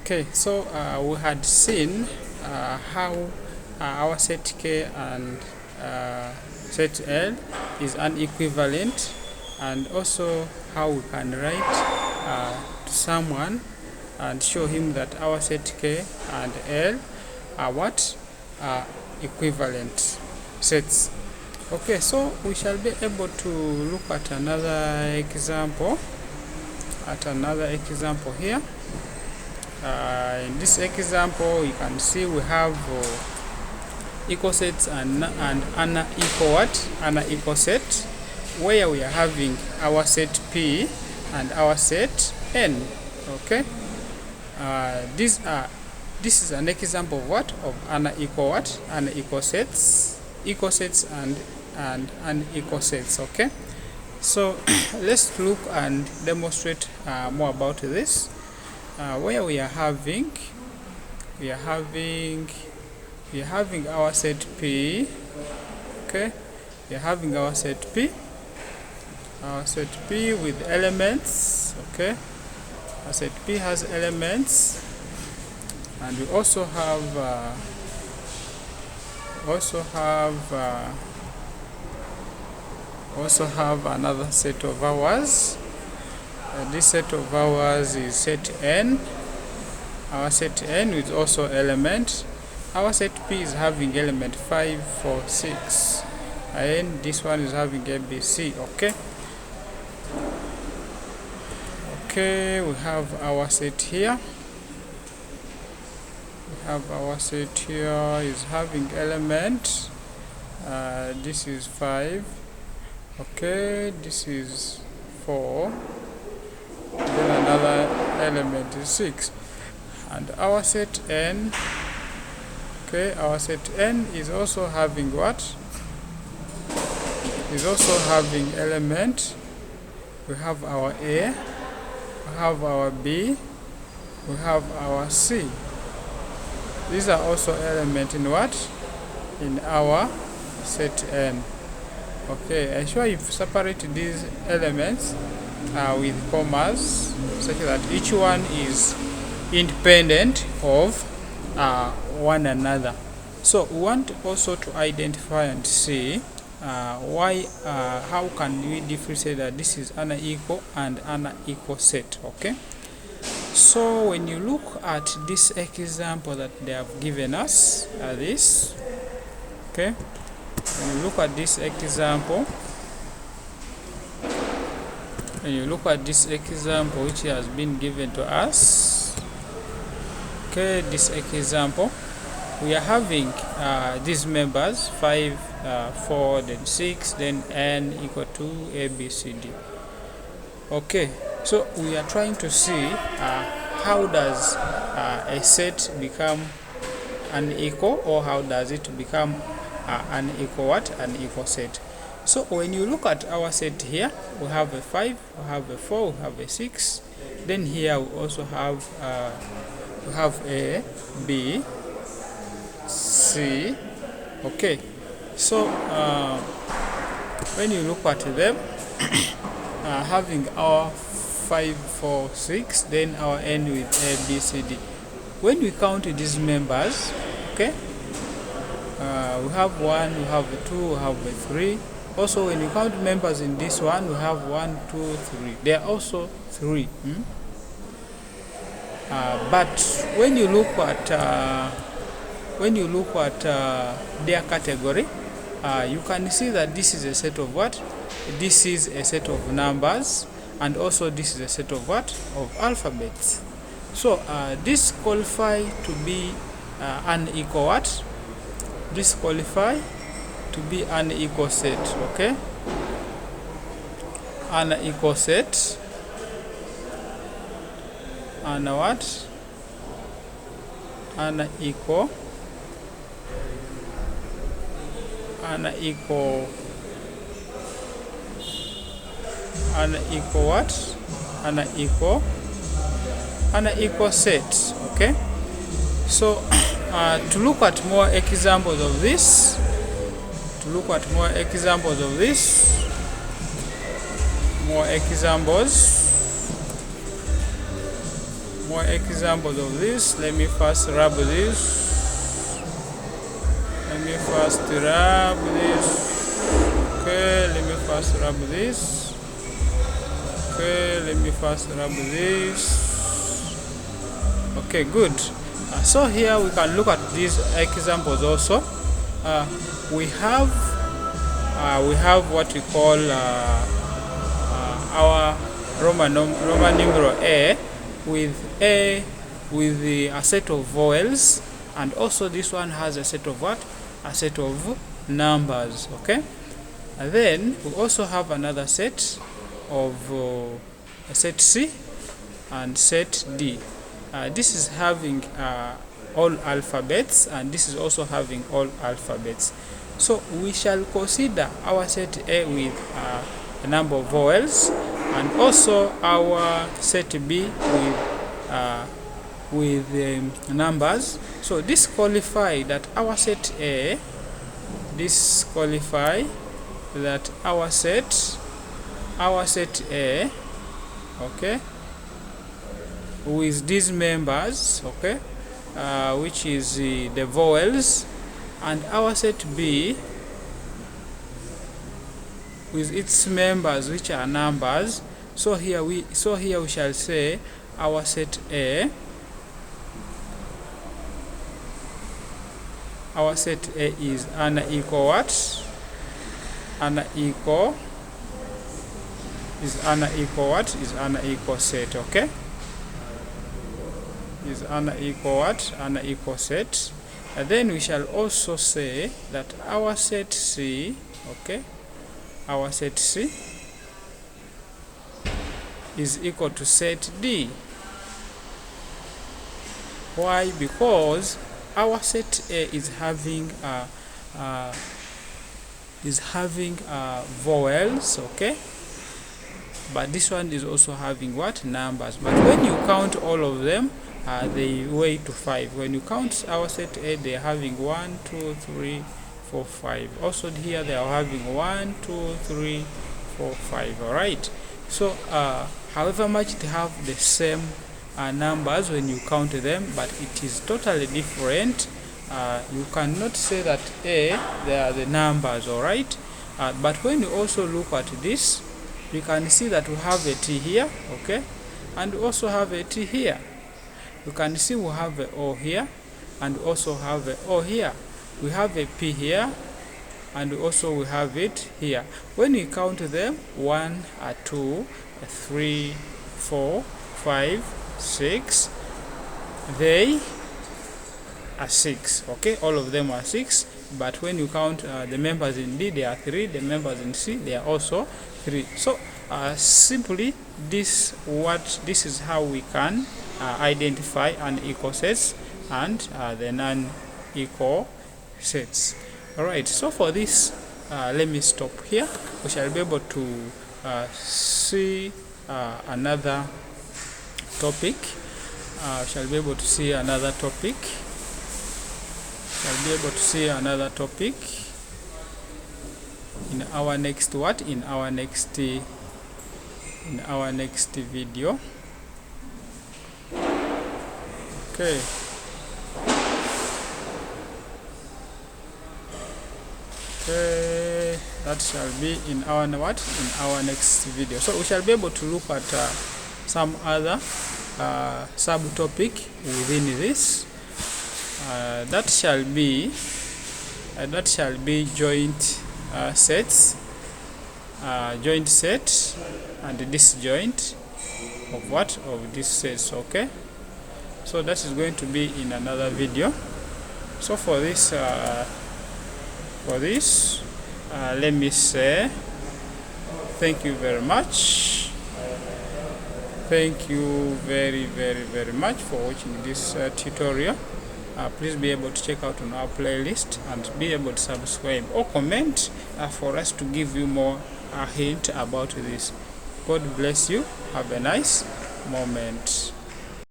Okay, so we had seen how our set K and set L is unequivalent, and also how we can write to someone and show him that our set K and L are what? Equivalent sets. Okay, so we shall be able to look at another example here. In this example, you can see we have equal sets and unequal set, where we are having our set P and our set N. Okay, this is an example of what? Of unequal sets, equal sets and unequal sets. Okay, so let's look and demonstrate more about this. Where we are having our set P. Okay, we are having our set P with elements. Okay, our set P has elements, and we also have another set of ours. This set of ours is set N. Our set N is also element. Our set P is having element 5, 4, 6, and this one is having ABC. Okay, we have our set here. Is having element. This is 5. Okay, this is 4. Then another element is 6, and our set N. Okay, our set N is also having what? Is also having element. We have our A, we have our B, we have our C. These are also element in what? In our set N. Okay, I sure you've separated these elements with commas, such that each one is independent of one another. So we want also to identify and see how can we differentiate that this is unequal and unequal set. Okay, so when you look at this example that they have given us, okay, when you look at this example, which has been given to us, okay, this example, we are having these members 5, 4, then 6, then N equal to A, B, C, D. Okay, so we are trying to see how does a set become unequal, or how does it become unequal set. So when you look at our set here, we have a 5, we have a 4, we have a 6. Then here we also have A, B, C. Okay, so when you look at them, having our 5, 4, 6, then our N with A, B, C, D. When we count these members, okay, we have 1, we have 2, we have 3. Also, when you count members in this one, we have 1, 2, 3. They are also 3. But when you look at their category, you can see that this is a set of what? This is a set of numbers, and also this is a set of what? Of alphabets. So this qualify to be unequal what? This qualify to be unequal set. Okay, unequal set, and what? Unequal what? Unequal set. Okay, so to look at more examples of this, more more examples of this. Let me first rub this. Okay, let me first rub this. Okay, let me first rub this. Okay, good. So here we can look at these examples also. We have what we call our Roman numeral A with a set of vowels, and also this one has a set of what? A set of numbers. Okay, and then we also have another set of set C and set D. This is having all alphabets, and this is also having all alphabets. So we shall consider our set A with a number of vowels, and also our set B with numbers. So this qualify that our set A, our set A, okay, with these members, okay, which is the vowels, and our set B with its members, which are numbers. So here we shall say our set A, is unequal what? Unequal set. Okay, is unequal what? Unequal set. And then we shall also say that our set C, okay, our set C is equal to set D. Why? Because our set A is having vowels, okay, but this one is also having what? Numbers. But when you count all of them, they weigh to 5. When you count our set A, they are having 1, 2, 3, 4, 5. Also here they are having 1, 2, 3, 4, 5. All right. So however much they have the same numbers when you count them, but it is totally different. You cannot say that A, they are the numbers. All right. But when you also look at this, you can see that we have a T here, okay, and we also have a T here. You can see we have a O here, and we also have a O here. We have a P here, and also we have it here. When we count them, 1, 2, 3, 4, 5, 6, they are 6. Okay, all of them are 6. But when you count the members in D, they are 3. The members in C, they are also 3. So simply this is how we can identify unequal sets and the non-equal sets. All right, so for this let me stop here. We shall be able to see another topic. In our next video. Okay. That shall be in our next video. So we shall be able to look at some other subtopic within this. That shall be joint sets, joint set and disjoint of these sets. Okay, so that is going to be in another video. So for this let me say thank you very much. Thank you very much for watching this tutorial. Please be able to check out on our playlist and be able to subscribe or comment for us to give you more hint about this. God bless you. Have a nice moment.